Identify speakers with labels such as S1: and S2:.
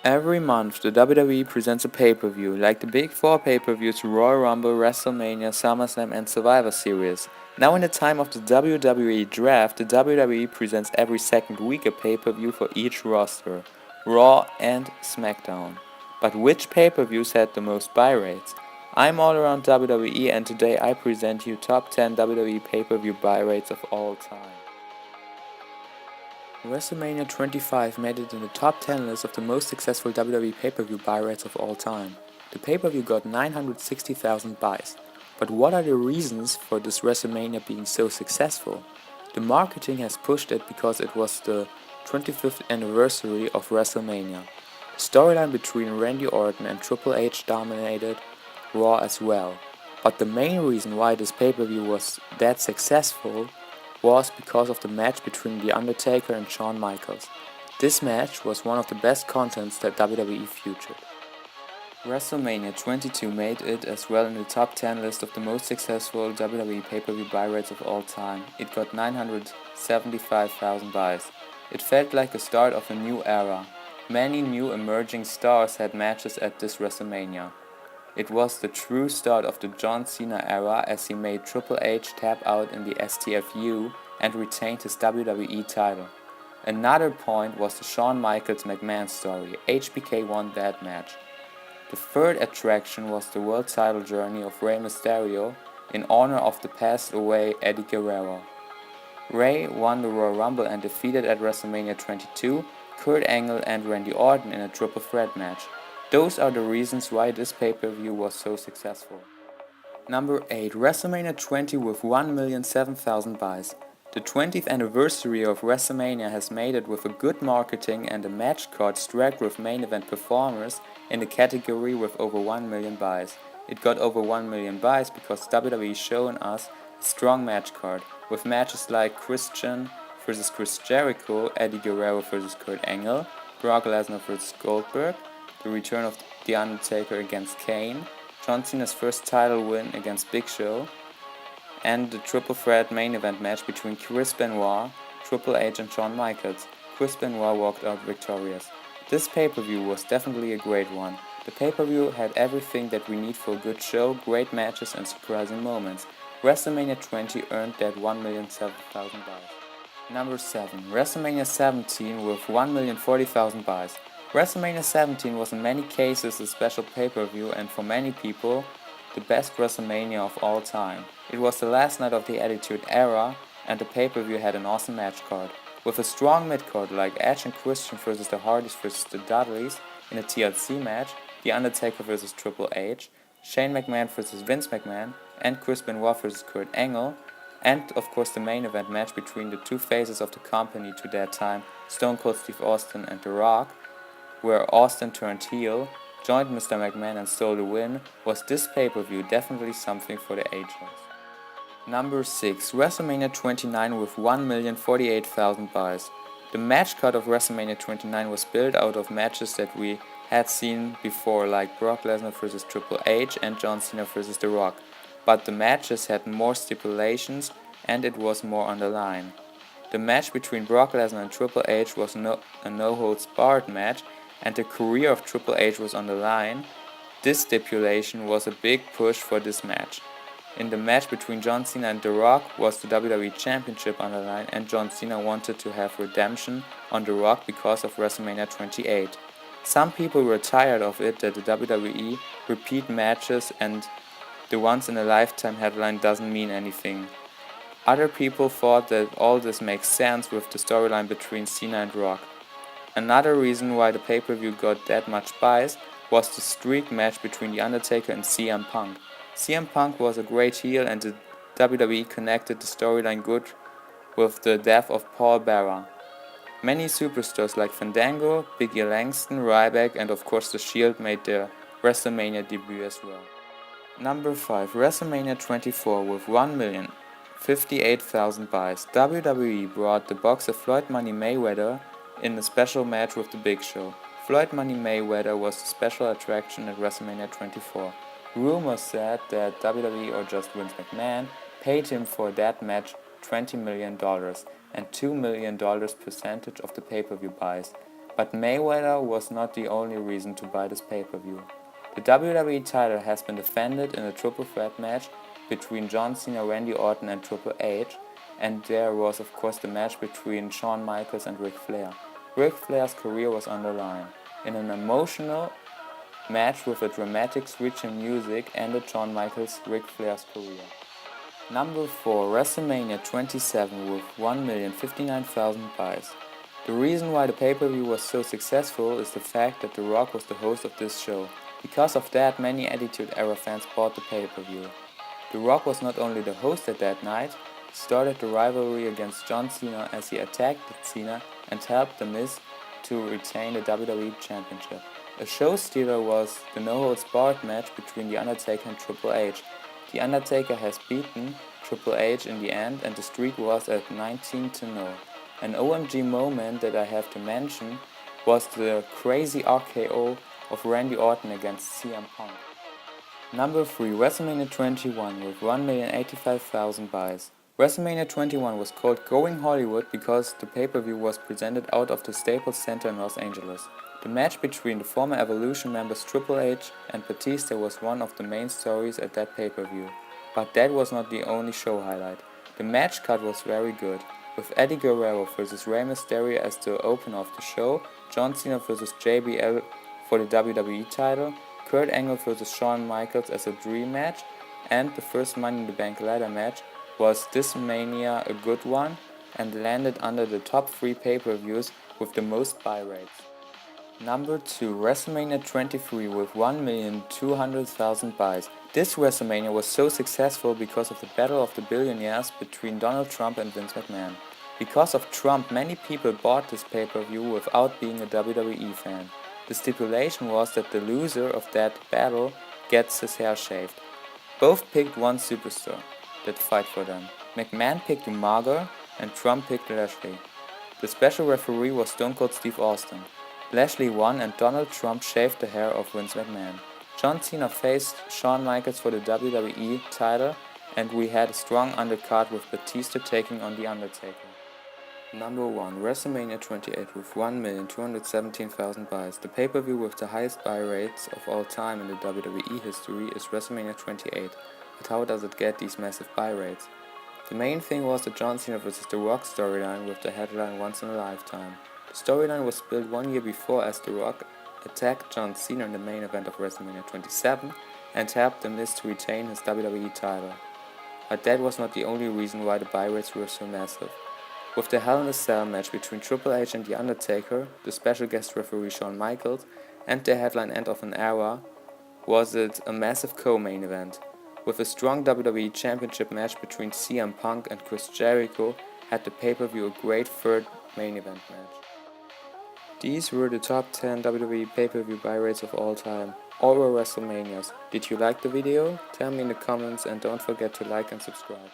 S1: Every month, the WWE presents a pay-per-view, like the Big Four pay-per-views Royal Rumble, WrestleMania, SummerSlam and Survivor Series. Now in the time of the WWE Draft, the WWE presents every second week a pay-per-view for each roster, Raw and SmackDown. But which pay-per-views had the most buy rates? I'm all around WWE and today I present you top 10 WWE pay-per-view buy rates of all time. WrestleMania 25 made it in the top 10 list of the most successful WWE pay-per-view buy rates of all time. The pay-per-view got 960,000 buys. But what are the reasons for this WrestleMania being so successful? The marketing has pushed it because it was the 25th anniversary of WrestleMania. The storyline between Randy Orton and Triple H dominated Raw as well. But the main reason why this pay-per-view was that successful was because of the match between The Undertaker and Shawn Michaels. This match was one of the best contents that WWE featured. WrestleMania 22 made it as well in the top 10 list of the most successful WWE pay-per-view buy rates of all time. It got 975,000 buys. It felt like the start of a new era. Many new emerging stars had matches at this WrestleMania. It was the true start of the John Cena era as he made Triple H tap out in the STFU and retained his WWE title. Another point was the Shawn Michaels McMahon story. HBK won that match. The third attraction was the world title journey of Rey Mysterio in honor of the passed away Eddie Guerrero. Rey won the Royal Rumble and defeated at WrestleMania 22 Kurt Angle and Randy Orton in a triple threat match. Those are the reasons why this pay-per-view was so successful. Number 8. WrestleMania 20 with 1,007,000 buys. The 20th anniversary of WrestleMania has made it with a good marketing and a match card stacked with main event performers in the category with over 1 million buys. It got over 1 million buys because WWE shown us a strong match card, with matches like Christian vs. Chris Jericho, Eddie Guerrero vs. Kurt Angle, Brock Lesnar vs. Goldberg, the return of The Undertaker against Kane, John Cena's first title win against Big Show, and the triple threat main event match between Chris Benoit, Triple H and Shawn Michaels. Chris Benoit walked out victorious. This pay-per-view was definitely a great one. The pay-per-view had everything that we need for a good show, great matches and surprising moments. WrestleMania 20 earned that 1,007,000 buys. Number 7. WrestleMania 17 with 1,040,000 buys. WrestleMania 17 was in many cases a special pay-per-view and for many people, the best WrestleMania of all time. It was the last night of the Attitude Era and the pay-per-view had an awesome match card. With a strong mid-card like Edge and Christian vs. the Hardys vs. the Dudleys in a TLC match, The Undertaker vs. Triple H, Shane McMahon vs. Vince McMahon, and Chris Benoit vs. Kurt Angle, and of course the main event match between the two faces of the company to that time, Stone Cold Steve Austin and The Rock, where Austin turned heel, joined Mr. McMahon and stole the win, was this pay-per-view definitely something for the ages. Number 6. WrestleMania 29 with 1,048,000 buys. The match card of WrestleMania 29 was built out of matches that we had seen before, like Brock Lesnar vs. Triple H and John Cena vs. The Rock, but the matches had more stipulations and it was more on the line. The match between Brock Lesnar and Triple H was a no-holds-barred match and the career of Triple H was on the line. This stipulation was a big push for this match. In the match between John Cena and The Rock was the WWE Championship on the line and John Cena wanted to have redemption on The Rock because of WrestleMania 28. Some people were tired of it that the WWE repeat matches and the once-in-a-lifetime headline doesn't mean anything. Other people thought that all this makes sense with the storyline between Cena and Rock. Another reason why the pay-per-view got that much buys was the streak match between The Undertaker and CM Punk. CM Punk was a great heel and the WWE connected the storyline good with the death of Paul Bearer. Many superstars like Fandango, Big E Langston, Ryback and of course The Shield made their WrestleMania debut as well. Number 5. WrestleMania 24 with 1,058,000 buys. WWE brought the boxer Floyd Money Mayweather in a special match with The Big Show. Floyd Money Mayweather was a special attraction at WrestleMania 24. Rumors said that WWE or just Vince McMahon paid him for that match $20 million and $2 million percentage of the pay-per-view buys. But Mayweather was not the only reason to buy this pay-per-view. The WWE title has been defended in a triple threat match between John Cena, Randy Orton and Triple H, and there was of course the match between Shawn Michaels and Ric Flair. Ric Flair's career was on the line. In an emotional match with a dramatic switch in music ended Shawn Michaels' Ric Flair's career. Number 4, WrestleMania 27 with 1,059,000 buys. The reason why the pay-per-view was so successful is the fact that The Rock was the host of this show. Because of that, many Attitude Era fans bought the pay-per-view. The Rock was not only the host at that night, he started the rivalry against John Cena as he attacked Cena and helped The Miz to retain the WWE Championship. A show stealer was the no-holds-barred match between The Undertaker and Triple H. The Undertaker has beaten Triple H in the end and the streak was at 19-0. An OMG moment that I have to mention was the crazy RKO of Randy Orton against CM Punk. Number 3, WrestleMania 21 with 1,085,000 buys. WrestleMania 21 was called Going Hollywood because the pay-per-view was presented out of the Staples Center in Los Angeles. The match between the former Evolution members Triple H and Batista was one of the main stories at that pay-per-view. But that was not the only show highlight. The match card was very good, with Eddie Guerrero vs Rey Mysterio as the opener of the show, John Cena vs JBL for the WWE title, Kurt Angle vs Shawn Michaels as a dream match, and the first Money in the Bank ladder match. Was this Mania a good one and landed under the top 3 pay-per-views with the most buy rates. Number 2, WrestleMania 23 with 1,200,000 buys. This WrestleMania was so successful because of the Battle of the Billionaires between Donald Trump and Vince McMahon. Because of Trump, many people bought this pay-per-view without being a WWE fan. The stipulation was that the loser of that battle gets his hair shaved. Both picked one superstar that fight for them. McMahon picked Umaga and Trump picked Lashley. The special referee was Stone Cold Steve Austin. Lashley won and Donald Trump shaved the hair of Vince McMahon. John Cena faced Shawn Michaels for the WWE title and we had a strong undercard with Batista taking on The Undertaker. Number 1, WrestleMania 28 with 1,217,000 buys. The pay-per-view with the highest buy rates of all time in the WWE history is WrestleMania 28. But how does it get these massive buy rates? The main thing was the John Cena vs The Rock storyline with the headline Once in a Lifetime. The storyline was built 1 year before as The Rock attacked John Cena in the main event of WrestleMania 27 and helped The Miz to retain his WWE title. But that was not the only reason why the buy rates were so massive. With the Hell in a Cell match between Triple H and The Undertaker, the special guest referee Shawn Michaels, and the headline end of an era, was it a massive co-main event. With a strong WWE Championship match between CM Punk and Chris Jericho, had the pay-per-view a great third main event match. These were the top 10 WWE pay-per-view buy rates of all time. All were WrestleManias. Did you like the video? Tell me in the comments and don't forget to like and subscribe.